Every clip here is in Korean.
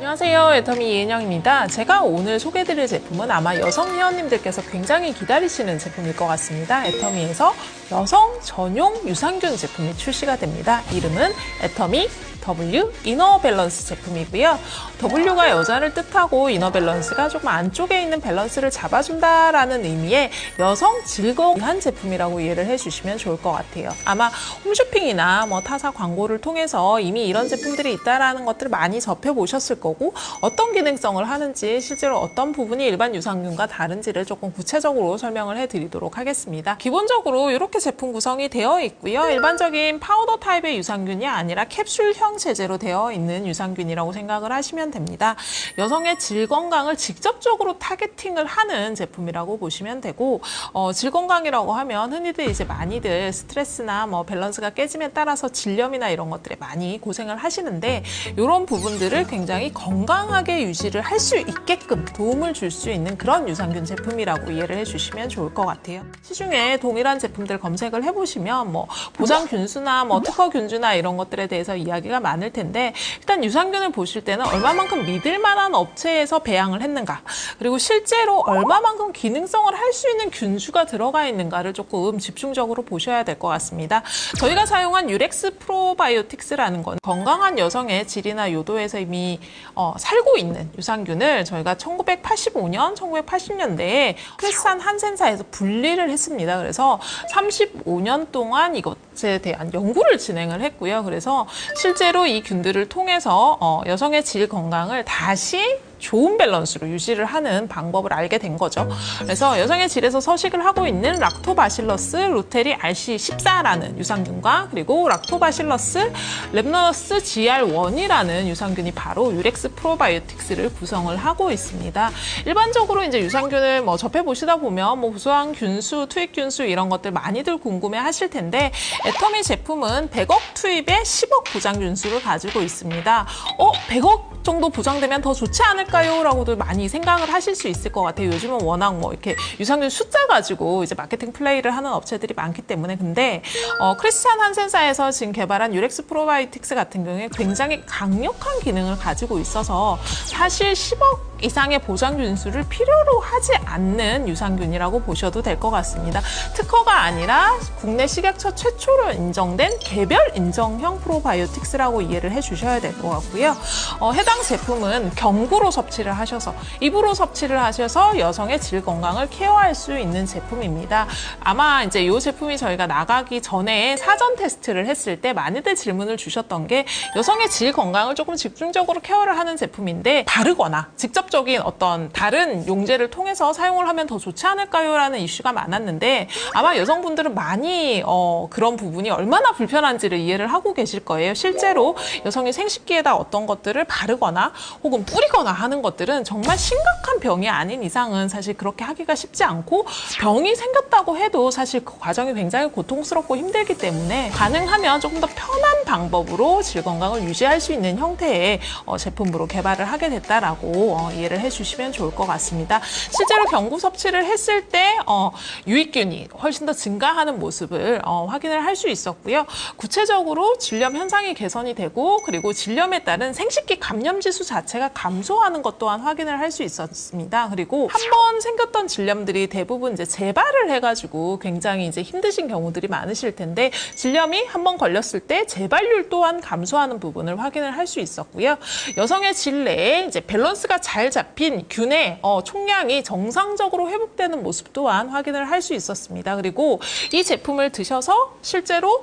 안녕하세요, 애터미 이은영입니다. 제가 오늘 소개해드릴 제품은 아마 여성 회원님들께서 굉장히 기다리시는 제품일 것 같습니다. 애터미에서 여성 전용 유산균 제품이 출시가 됩니다. 이름은 애터미 W 이너 밸런스 제품이고요. W가 여자를 뜻하고 이너 밸런스가 조금 안쪽에 있는 밸런스를 잡아준다라는 의미의 여성 즐거운 제품이라고 이해를 해주시면 좋을 것 같아요. 아마 홈쇼핑이나 타사 광고를 통해서 이미 이런 제품들이 있다라는 것들을 많이 접해보셨을 거고, 어떤 기능성을 하는지, 실제로 어떤 부분이 일반 유산균과 다른지를 조금 구체적으로 설명을 해드리도록 하겠습니다. 기본적으로 이렇게 제품 구성이 되어 있고요. 일반적인 파우더 타입의 유산균이 아니라 캡슐형 체제로 되어 있는 유산균이라고 생각을 하시면 됩니다. 여성의 질 건강을 직접적으로 타겟팅을 하는 제품이라고 보시면 되고, 질 건강이라고 하면 흔히들 이제 많이들 스트레스나 밸런스가 깨짐에 따라서 질염이나 이런 것들에 많이 고생을 하시는데, 이런 부분들을 굉장히 건강하게 유지를 할 수 있게끔 도움을 줄 수 있는 그런 유산균 제품이라고 이해를 해주시면 좋을 것 같아요. 시중에 동일한 제품들 검색을 해보시면 보장균수나 특허균주나 이런 것들에 대해서 이야기가 많을 텐데, 일단 유산균을 보실 때는 얼마만큼 믿을 만한 업체에서 배양을 했는가, 그리고 실제로 얼마만큼 기능성을 할 수 있는 균주가 들어가 있는가를 조금 집중적으로 보셔야 될 것 같습니다. 저희가 사용한 유렉스 프로바이오틱스라는 건 건강한 여성의 질이나 요도에서 이미 살고 있는 유산균을 저희가 1985년, 1980년대에 크리스찬 한센사에서 분리를 했습니다. 그래서 35년 동안 이것에 대한 연구를 진행을 했고요. 그래서 실제로 이 균들을 통해서 여성의 질 건강을 다시 좋은 밸런스로 유지를 하는 방법을 알게 된 거죠. 그래서 여성의 질에서 서식을 하고 있는 락토바실러스 루테리 RC14라는 유산균과, 그리고 락토바실러스 랩너스 GR1이라는 유산균이 바로 유렉스 프로바이오틱스를 구성을 하고 있습니다. 일반적으로 이제 유산균을 접해보시다 보면 부수한 균수, 투입 균수 이런 것들 많이들 궁금해 하실 텐데, 애터미 제품은 100억 투입에 10억 보장 균수를 가지고 있습니다. 100억 정도 보장되면 더 좋지 않을까요? 라고도 많이 생각을 하실 수 있을 것 같아요. 요즘은 워낙 이렇게 유산균 숫자 가지고 이제 마케팅 플레이를 하는 업체들이 많기 때문에. 근데 크리스찬 한센사에서 지금 개발한 유렉스 프로바이오틱스 같은 경우에 굉장히 강력한 기능을 가지고 있어서 사실 10억 이상의 보장 균수를 필요로 하지 않는 유산균이라고 보셔도 될 것 같습니다. 특허가 아니라 국내 식약처 최초로 인정된 개별 인정형 프로바이오틱스라고 이해를 해주셔야 될 것 같고요. 해당 제품은 경구로 섭취를 하셔서, 입으로 섭취를 하셔서 여성의 질 건강을 케어할 수 있는 제품입니다. 아마 이제 이 제품이 저희가 나가기 전에 사전 테스트를 했을 때 많이들 질문을 주셨던 게, 여성의 질 건강을 조금 집중적으로 케어를 하는 제품인데 바르거나 직접적인 어떤 다른 용제를 통해서 사용을 하면 더 좋지 않을까요? 라는 이슈가 많았는데, 아마 여성분들은 많이 그런 부분이 얼마나 불편한지를 이해를 하고 계실 거예요. 실제로 여성이 생식기에다 어떤 것들을 바르거나 혹은 뿌리거나 하는 것들은 정말 심각한 병이 아닌 이상은 사실 그렇게 하기가 쉽지 않고, 병이 생겼다고 해도 사실 그 과정이 굉장히 고통스럽고 힘들기 때문에 가능하면 조금 더 편한 방법으로 질 건강을 유지할 수 있는 형태의 제품으로 개발을 하게 됐다라고 이해를 해주시면 좋을 것 같습니다. 실제로 경구 섭취를 했을 때 유익균이 훨씬 더 증가하는 모습을 확인을 할 수 있었고요. 구체적으로 질염 현상이 개선이 되고, 그리고 질염에 따른 생식기 감염 지수 자체가 감소하는 것 또한 확인을 할 수 있었습니다. 그리고 한 번 생겼던 질염들이 대부분 이제 재발을 해가지고 굉장히 이제 힘드신 경우들이 많으실 텐데, 질염이 한 번 걸렸을 때 재발률 또한 감소하는 부분을 확인을 할 수 있었고요. 여성의 질 내에 이제 밸런스가 잘 잡힌 균의 총량이 정상적으로 회복되는 모습 또한 확인을 할 수 있었습니다. 그리고 이 제품을 드셔서 실제로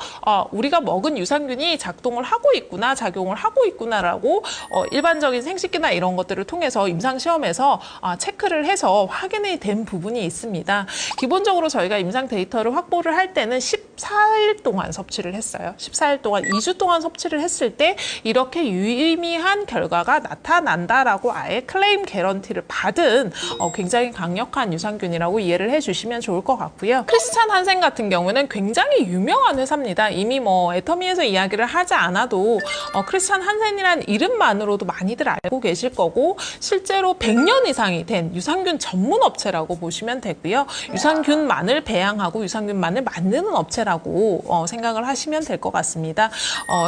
우리가 먹은 유산균이 작동을 하고 있구나, 작용을 하고 있구나라고 일반적인 생식기나 이런 것들을 통해서 임상시험에서 체크를 해서 확인이 된 부분이 있습니다. 기본적으로 저희가 임상 데이터를 확보를 할 때는 14일 동안 섭취를 했어요. 14일 동안, 2주 동안 섭취를 했을 때 이렇게 유의미한 결과가 나타난다라고 아예 클레임 개런티를 받은 굉장히 강력한 유산균이라고 이해를 해주시면 좋을 것 같고요. 크리스찬 한센 같은 경우는 굉장히 유명한 회사입니다. 이미 애터미에서 이야기를 하지 않아도 크리스찬 한센이라는 이름만으로도 많이들 알고 계실 거고, 실제로 100년 이상이 된 유산균 전문 업체라고 보시면 되고요. 유산균만을 배양하고 유산균만을 만드는 업체 업체라고 생각을 하시면 될 것 같습니다.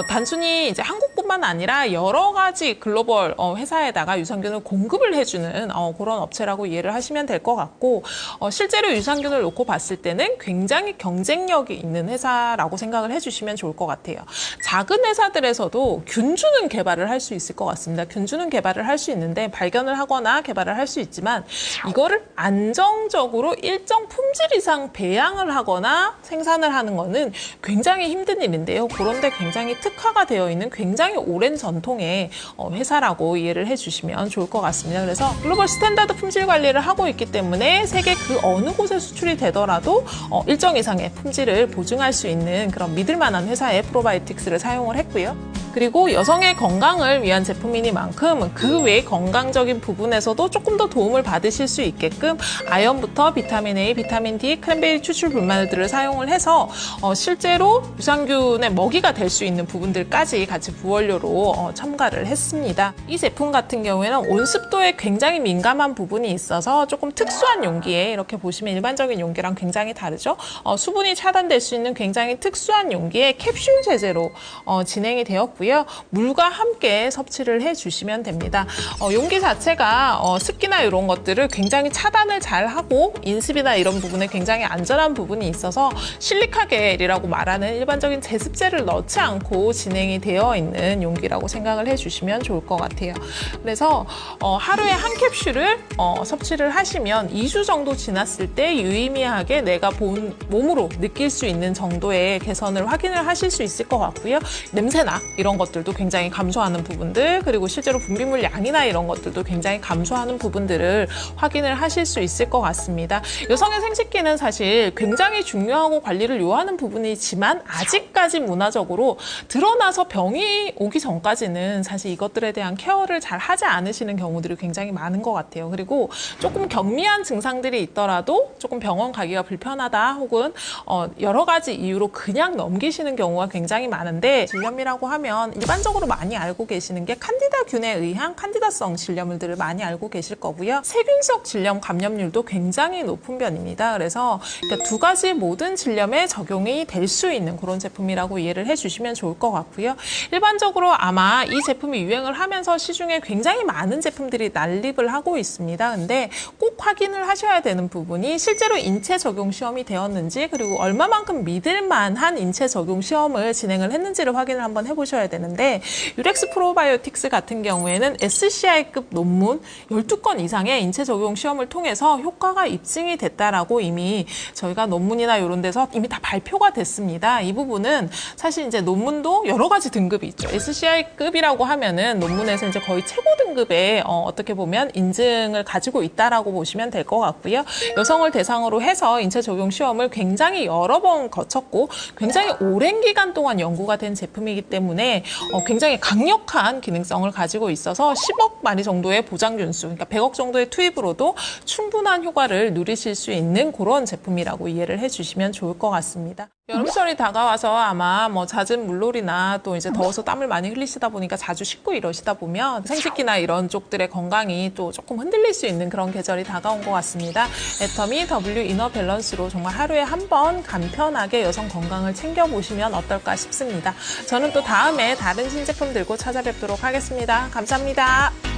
단순히 이제 한국뿐만 아니라 여러 가지 글로벌 회사에다가 유산균을 공급을 해주는 그런 업체라고 이해를 하시면 될 것 같고, 실제로 유산균을 놓고 봤을 때는 굉장히 경쟁력이 있는 회사라고 생각을 해주시면 좋을 것 같아요. 작은 회사들에서도 균주는 개발을 할 수 있을 것 같습니다. 균주는 개발을 할 수 있는데 발견을 하거나 개발을 할 수 있지만 이거를 안정적으로 일정 품질 이상 배양을 하거나 생산을 하는 거는 굉장히 힘든 일인데요. 그런데 굉장히 특화가 되어 있는 굉장히 오랜 전통의 회사라고 이해를 해주시면 좋을 것 같습니다. 그래서 글로벌 스탠다드 품질 관리를 하고 있기 때문에 세계 그 어느 곳에 수출이 되더라도 일정 이상의 품질을 보증할 수 있는 그런 믿을 만한 회사의 프로바이오틱스를 사용을 했고요. 그리고 여성의 건강을 위한 제품이니만큼 그 외 건강적인 부분에서도 조금 더 도움을 받으실 수 있게끔 아연부터 비타민 A, 비타민 D, 크랜베리 추출 분말들을 사용을 해서 실제로 유산균의 먹이가 될 수 있는 부분들까지 같이 부원료로 첨가를 했습니다. 이 제품 같은 경우에는 온습도에 굉장히 민감한 부분이 있어서 조금 특수한 용기에, 이렇게 보시면 일반적인 용기랑 굉장히 다르죠. 수분이 차단될 수 있는 굉장히 특수한 용기에 캡슐 제제로 진행이 되었고요. 물과 함께 섭취를 해주시면 됩니다. 용기 자체가 습기나 이런 것들을 굉장히 차단을 잘 하고 인습이나 이런 부분에 굉장히 안전한 부분이 있어서 실리카겔이라고 말하는 일반적인 제습제를 넣지 않고 진행이 되어 있는 용기라고 생각을 해주시면 좋을 것 같아요. 그래서 하루에 한 캡슐을 섭취를 하시면 2주 정도 지났을 때 유의미하게 내가 몸으로 느낄 수 있는 정도의 개선을 확인을 하실 수 있을 것 같고요. 냄새나 이런 것들도 굉장히 감소하는 부분들, 그리고 실제로 분비물 양이나 이런 것들도 굉장히 감소하는 부분들을 확인을 하실 수 있을 것 같습니다. 여성의 생식기는 사실 굉장히 중요하고 관리를 요하는 부분이지만 아직까지 문화적으로 드러나서 병이 오기 전까지는 사실 이것들에 대한 케어를 잘 하지 않으시는 경우들이 굉장히 많은 것 같아요. 그리고 조금 경미한 증상들이 있더라도 조금 병원 가기가 불편하다 혹은 여러 가지 이유로 그냥 넘기시는 경우가 굉장히 많은데, 질염이라고 하면 일반적으로 많이 알고 계시는 게 칸디다균에 의한 칸디다성 질염들을 많이 알고 계실 거고요. 세균성 질염 감염률도 굉장히 높은 편입니다. 그래서 두 가지 모든 질염에 적용이 될 수 있는 그런 제품이라고 이해를 해주시면 좋을 것 같고요. 일반적으로 아마 이 제품이 유행을 하면서 시중에 굉장히 많은 제품들이 난립을 하고 있습니다. 근데 꼭 확인을 하셔야 되는 부분이 실제로 인체 적용 시험이 되었는지, 그리고 얼마만큼 믿을 만한 인체 적용 시험을 진행을 했는지를 확인을 한번 해보셔야 되는데, 유렉스 프로바이오틱스 같은 경우에는 SCI급 논문 12건 이상의 인체 적용 시험을 통해서 효과가 입증이 됐다라고 이미 저희가 논문이나 이런 데서 이미 다 발표가 됐습니다. 이 부분은 사실 이제 논문도 여러 가지 등급이 있죠. SCI급이라고 하면은 논문에서 이제 거의 최고 등급의 어떻게 보면 인증을 가지고 있다라고 보시면 될 것 같고요. 여성을 대상으로 해서 인체 적용 시험을 굉장히 여러 번 거쳤고 굉장히 오랜 기간 동안 연구가 된 제품이기 때문에 굉장히 강력한 기능성을 가지고 있어서 10억 마리 정도의 보장균수, 그러니까 100억 정도의 투입으로도 충분한 효과를 누리실 수 있는 그런 제품이라고 이해를 해주시면 좋을 것 같습니다. 여름철이 다가와서 아마 잦은 물놀이나 또 이제 더워서 땀을 많이 흘리시다 보니까 자주 씻고 이러시다 보면 생식기나 이런 쪽들의 건강이 또 조금 흔들릴 수 있는 그런 계절이 다가온 것 같습니다. 애터미 W 이너 밸런스로 정말 하루에 한 번 간편하게 여성 건강을 챙겨보시면 어떨까 싶습니다. 저는 또 다음에 다른 신제품 들고 찾아뵙도록 하겠습니다. 감사합니다.